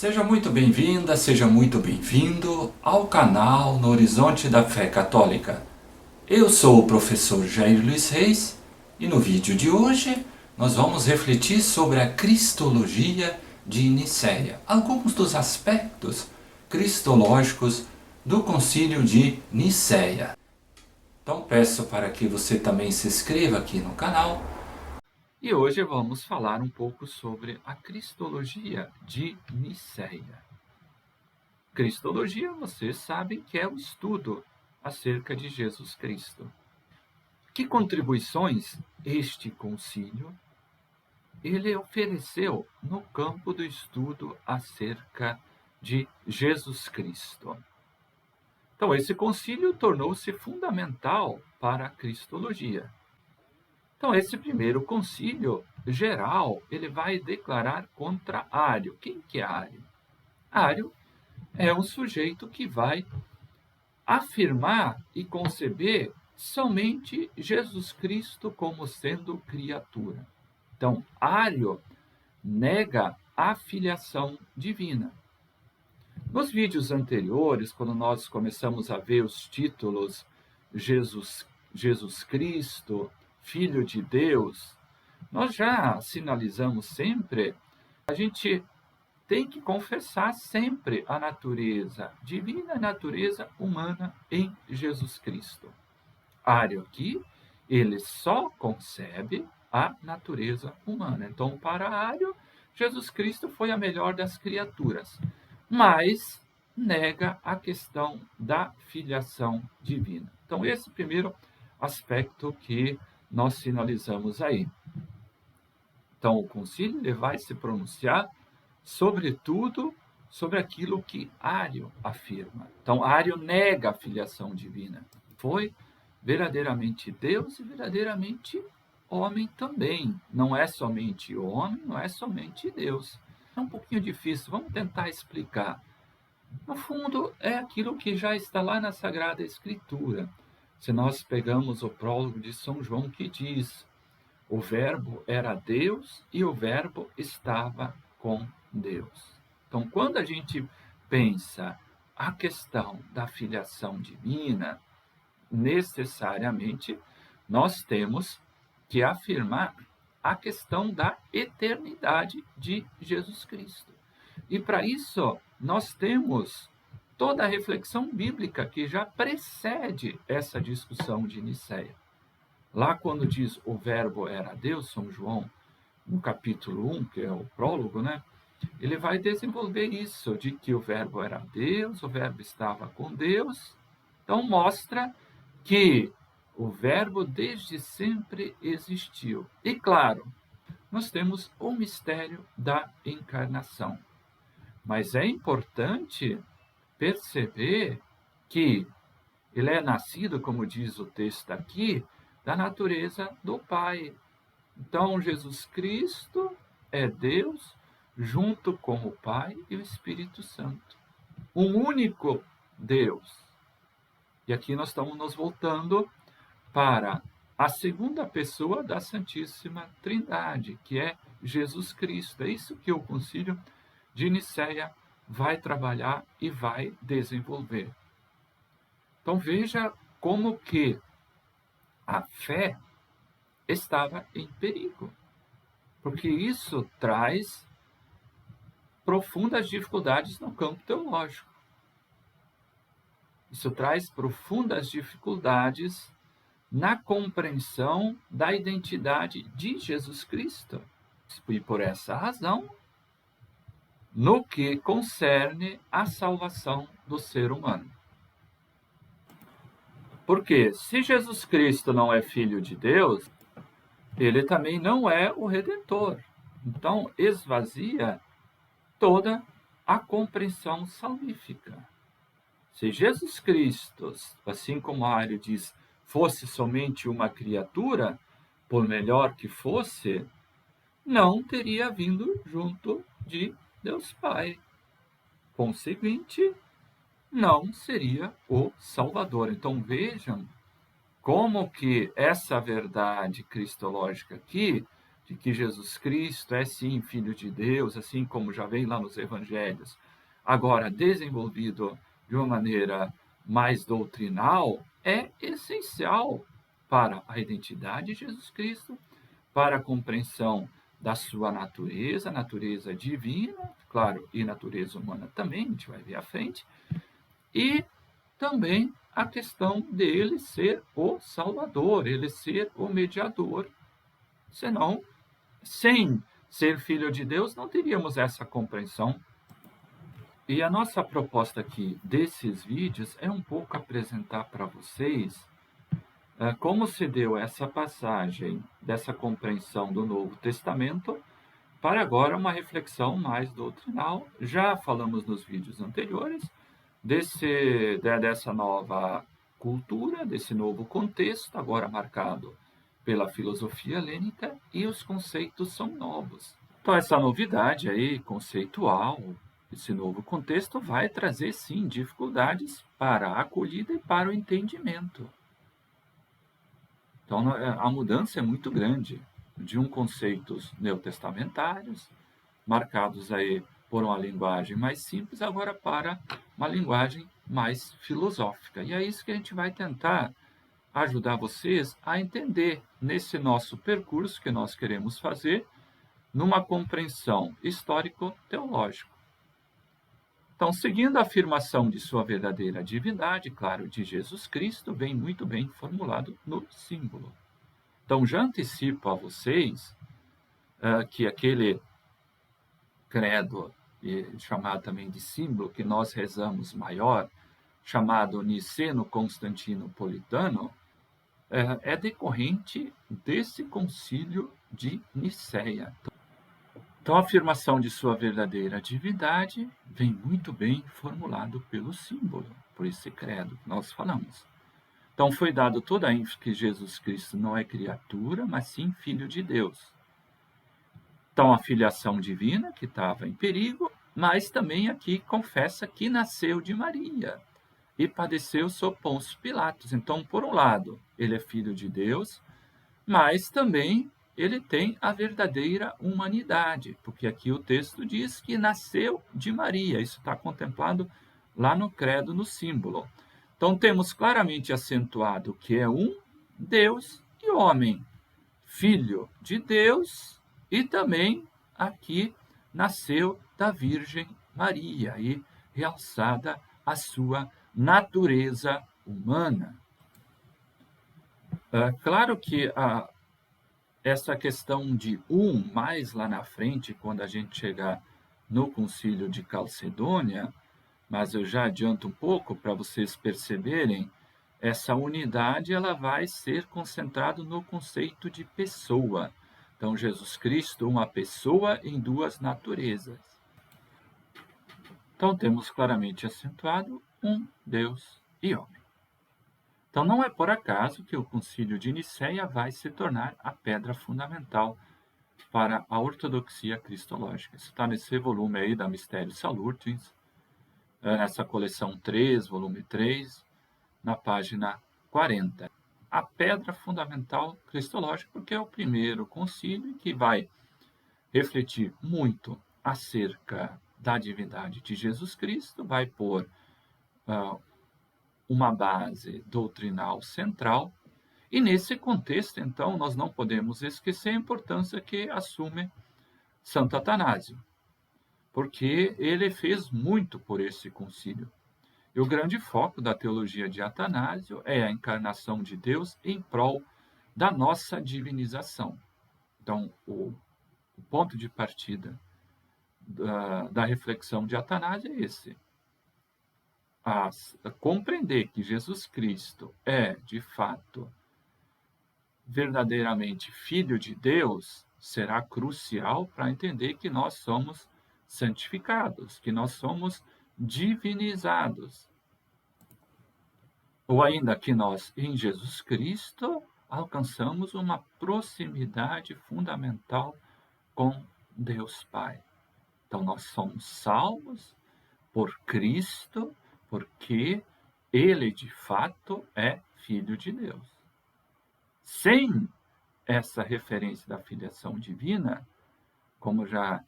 Seja muito bem-vinda, seja muito bem-vindo ao canal No Horizonte da Fé Católica. Eu sou o professor Jair Luiz Reis e no vídeo de hoje nós vamos refletir sobre a Cristologia de Nicéia, alguns dos aspectos cristológicos do Concílio de Nicéia. Então peço para que você também se inscreva aqui no canal. E hoje vamos falar um pouco sobre a Cristologia de Nicéia. Cristologia, vocês sabem que é o estudo acerca de Jesus Cristo. Que contribuições este concílio ele ofereceu no campo do estudo acerca de Jesus Cristo? Então, esse concílio tornou-se fundamental para a Cristologia. Então, esse primeiro concílio geral, ele vai declarar contra Ário. Quem que é Ário? Ário é um sujeito que vai afirmar e conceber somente Jesus Cristo como sendo criatura. Então, Ário nega a filiação divina. Nos vídeos anteriores, quando nós começamos a ver os títulos Jesus Cristo, Filho de Deus, nós já sinalizamos sempre, a gente tem que confessar sempre a natureza divina e a natureza humana em Jesus Cristo. Ário aqui, ele só concebe a natureza humana. Então, para Ário, Jesus Cristo foi a melhor das criaturas, mas nega a questão da filiação divina. Então, esse primeiro aspecto que nós sinalizamos aí. Então, o concílio ele vai se pronunciar sobretudo sobre aquilo que Ário afirma. Então, Ário nega a filiação divina. Foi verdadeiramente Deus e verdadeiramente homem também. Não é somente homem, não é somente Deus. É um pouquinho difícil, vamos tentar explicar. No fundo, é aquilo que já está lá na Sagrada Escritura. Se nós pegamos o prólogo de São João que diz: o Verbo era Deus e o Verbo estava com Deus. Então, quando a gente pensa a questão da filiação divina, necessariamente nós temos que afirmar a questão da eternidade de Jesus Cristo. E para isso, nós temos toda a reflexão bíblica que já precede essa discussão de Nicéia. Lá quando diz o Verbo era Deus, São João, no capítulo 1, que é o prólogo, né? Ele vai desenvolver isso, de que o Verbo era Deus, o Verbo estava com Deus. Então, mostra que o Verbo desde sempre existiu. E, claro, nós temos o mistério da encarnação. Mas é importante perceber que ele é nascido, como diz o texto aqui, da natureza do Pai. Então, Jesus Cristo é Deus junto com o Pai e o Espírito Santo. Um único Deus. E aqui nós estamos nos voltando para a segunda pessoa da Santíssima Trindade, que é Jesus Cristo. É isso que o Concílio de Nicéia vai trabalhar e vai desenvolver. Então veja como que a fé estava em perigo, porque isso traz profundas dificuldades no campo teológico. Isso traz profundas dificuldades na compreensão da identidade de Jesus Cristo. E por essa razão, no que concerne à salvação do ser humano. Porque se Jesus Cristo não é filho de Deus, ele também não é o Redentor. Então, esvazia toda a compreensão salvífica. Se Jesus Cristo, assim como Ário diz, fosse somente uma criatura, por melhor que fosse, não teria vindo junto de Deus Pai. Conseguinte, não seria o Salvador. Então vejam como que essa verdade cristológica aqui, de que Jesus Cristo é sim Filho de Deus, assim como já vem lá nos Evangelhos, agora desenvolvido de uma maneira mais doutrinal, é essencial para a identidade de Jesus Cristo, para a compreensão da sua natureza divina, claro, e natureza humana também, a gente vai ver à frente, e também a questão dele ser o Salvador, ele ser o mediador. Senão, sem ser filho de Deus, não teríamos essa compreensão. E a nossa proposta aqui desses vídeos é um pouco apresentar para vocês como se deu essa passagem dessa compreensão do Novo Testamento para agora uma reflexão mais doutrinal. Já falamos nos vídeos anteriores dessa nova cultura, desse novo contexto, agora marcado pela filosofia helênica, e os conceitos são novos. Então, essa novidade aí conceitual, esse novo contexto, vai trazer, sim, dificuldades para a acolhida e para o entendimento. Então, a mudança é muito grande de conceitos neotestamentários, marcados aí por uma linguagem mais simples, agora para uma linguagem mais filosófica. E é isso que a gente vai tentar ajudar vocês a entender nesse nosso percurso que nós queremos fazer, numa compreensão histórico-teológica. Então, seguindo a afirmação de sua verdadeira divindade, claro, de Jesus Cristo, vem muito bem formulado no símbolo. Então, já antecipo a vocês que aquele credo, chamado também de símbolo, que nós rezamos maior, chamado Niceno-Constantinopolitano, é decorrente desse concílio de Nicéia. Então, a afirmação de sua verdadeira divindade vem muito bem formulado pelo símbolo, por esse credo que nós falamos. Então, foi dado toda a ênfase que Jesus Cristo não é criatura, mas sim Filho de Deus. Então, a filiação divina, que estava em perigo, mas também aqui confessa que nasceu de Maria e padeceu sob Pôncio Pilatos. Então, por um lado, ele é Filho de Deus, mas também ele tem a verdadeira humanidade, porque aqui o texto diz que nasceu de Maria. Isso está contemplado lá no credo, no símbolo. Então, temos claramente acentuado que é um Deus e homem, Filho de Deus, e também aqui nasceu da Virgem Maria, e realçada a sua natureza humana. Claro que essa questão de mais lá na frente, quando a gente chegar no Concílio de Calcedônia, mas eu já adianto um pouco para vocês perceberem, essa unidade ela vai ser concentrada no conceito de pessoa. Então, Jesus Cristo, uma pessoa em duas naturezas. Então, temos claramente acentuado um Deus e homem. Então, não é por acaso que o Concílio de Nicéia vai se tornar a pedra fundamental para a ortodoxia cristológica. Isso está nesse volume aí da Mysterium Salutaris, nessa coleção 3, volume 3, na página 40. A pedra fundamental cristológica, porque é o primeiro concílio que vai refletir muito acerca da divindade de Jesus Cristo, vai pôr uma base doutrinal central, e nesse contexto, então, nós não podemos esquecer a importância que assume Santo Atanásio, porque ele fez muito por esse concílio. E o grande foco da teologia de Atanásio é a encarnação de Deus em prol da nossa divinização. Então, o ponto de partida da reflexão de Atanásio é esse: a compreender que Jesus Cristo é, de fato, verdadeiramente Filho de Deus, será crucial para entender que nós somos santificados, que nós somos divinizados. Ou ainda que nós, em Jesus Cristo, alcançamos uma proximidade fundamental com Deus Pai. Então, nós somos salvos por Cristo, porque Ele, de fato, é Filho de Deus. Sem essa referência da filiação divina, como já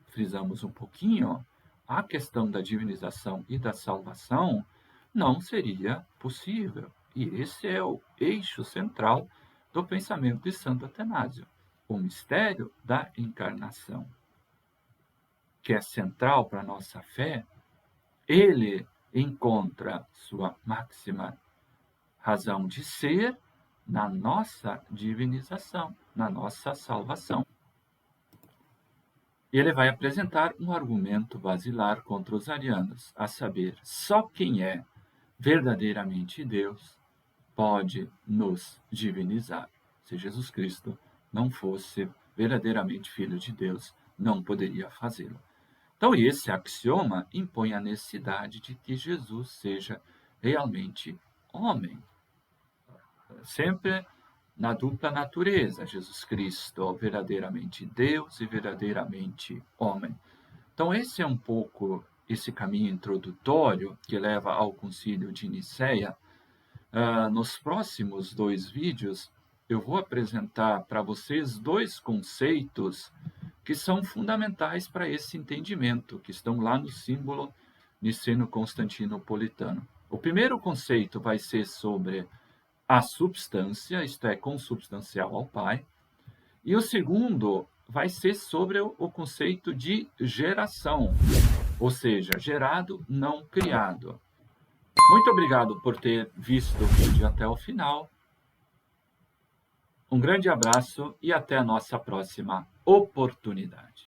frisamos um pouquinho, a questão da divinização e da salvação não seria possível. E esse é o eixo central do pensamento de Santo Atanásio, o mistério da encarnação, que é central para a nossa fé. Ele encontra sua máxima razão de ser na nossa divinização, na nossa salvação. Ele vai apresentar um argumento basilar contra os arianos, a saber, só quem é verdadeiramente Deus pode nos divinizar. Se Jesus Cristo não fosse verdadeiramente Filho de Deus, não poderia fazê-lo. Então, esse axioma impõe a necessidade de que Jesus seja realmente homem, sempre na dupla natureza, Jesus Cristo, verdadeiramente Deus e verdadeiramente homem. Então, esse é um pouco esse caminho introdutório que leva ao Concílio de Nicéia. Nos próximos 2 vídeos, eu vou apresentar para vocês 2 conceitos que são fundamentais para esse entendimento, que estão lá no símbolo niceno-constantinopolitano. O primeiro conceito vai ser sobre a substância, isto é, consubstancial ao Pai, e o segundo vai ser sobre o conceito de geração, ou seja, gerado, não criado. Muito obrigado por ter visto o vídeo até o final. Um grande abraço e até a nossa próxima oportunidade.